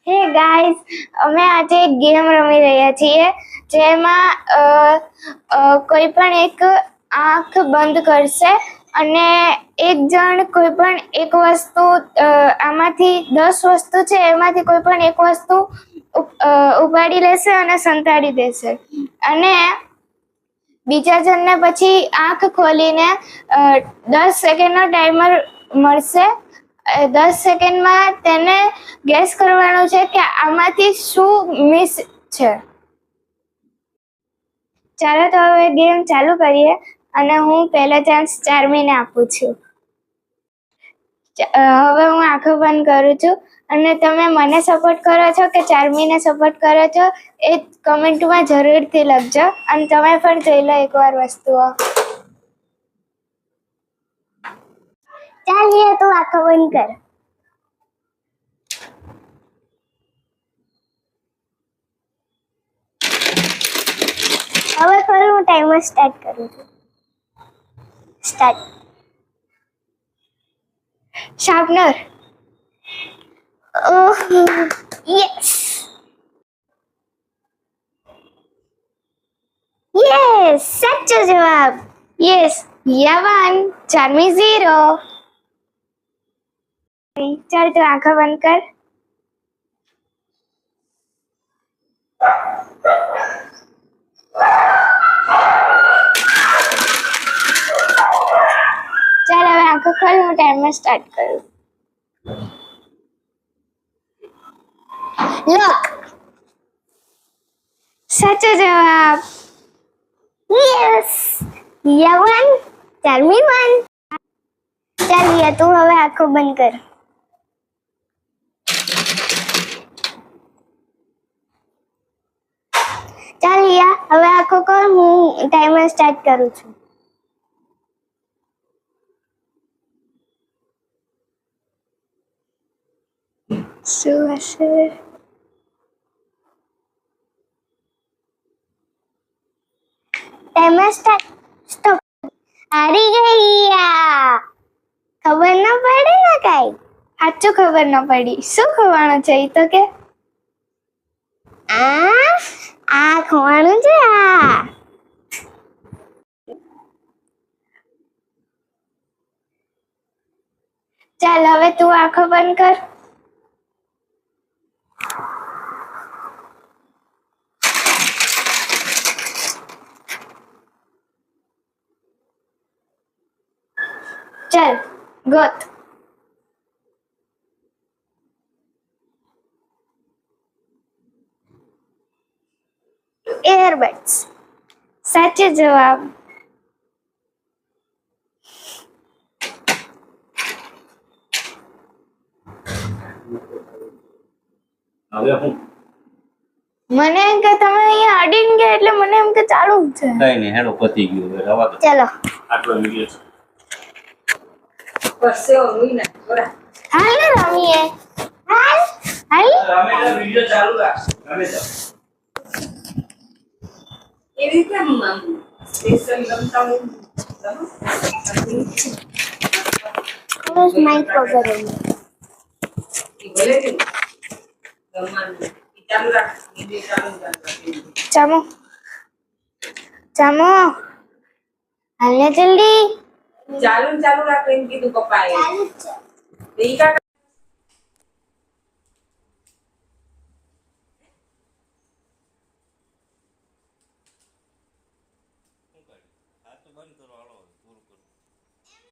Hey guys, અમે આજે એક ગેમ રમી રહ્યા છીએ જેમાં કોઈ પણ એક આંખ બંધ કરશે અને એક જણ કોઈ પણ એક વસ્તુ આમાંથી 10 વસ્તુ છે એમાંથી કોઈ પણ એક વસ્તુ ઉપાડી લેશે અને સંતાડી દેશે અને બીજા જણને પછી આંખ ખોલીને 10 સેકન્ડનો ટાઈમર મળશે। 10 સેકન્ડમાં તેને ગેસ કરવાનું છે કે આમાંથી શું મિસ છે। ચાલો તો હવે ગેમ ચાલુ કરીએ અને હું પહેલો ચાન્સ ચાર્મીને આપું છું। હવે હું આંખો બંધ કરું છું અને તમે મને સપોર્ટ કરો છો કે ચાર્મીને સપોર્ટ કરો છો એ કમેન્ટમાં જરૂરથી લખજો અને તમે પણ જોઈ લો એકવાર વસ્તુઓ। ચાલીએ તું આંખો બંધ કર। હવે ફરી હું ટાઈમર સ્ટાર્ટ કરું છું। સ્ટાર્ટ। શાર્પનર। ઓહ યસ યસ સાચો જવાબ। યસ યવન ચાર્મી 0। ચાલ તું આંખો બંધ કર। ચાલ હવે આંખો ખોલ હું ટાઈમર સ્ટાર્ટ કરું। લોક સાચો જવાબ। યસ યવન ચાર્મી 1। ચાલ તું હવે આંખો બંધ કર। ચાલ હવે આંખો ખોલ હું ટાઈમર સ્ટાર્ટ કરું છું। શું હશે? Timer start stop. હારી ગઈ ખબર ન પડી ને કાઈ। સાચું ખબર ન પડી। શું ખવાનું છે એ તો કે આ ખવાનું છે આ। ચાલ હવે તું આંખો બંધ કર। ચાલ ગોત। એરબડ્સ સાચો જવાબ। હવે હું મને એમ કે તમે અહીંયા અડીને ગયા એટલે મને એમ કે ચાલુ જ છે। કઈ નહીં હેડો પતી ગયું હવે રવા દો। ચાલો આટલો વિડિયો છે પરસે ઓમી ના થોડા હાલ ને રમીએ। હાલ હાલ રમેશનો વિડિયો ચાલુ રાખ રમેશ એવી કેમ સ્પેશિયલ ગમતા હું બસ માઈક વગર એ ભલે કે ગમવાનું ચાલુ રાખ વિડિયો ચાલુ રાખ। ચામો ચામો હાલ ને જલ્દી। ચાલુ રાખ એમ કીધું પપ્પાએ ચાલુ છે ઈ કા હાથ તો બંધ કરો હાલો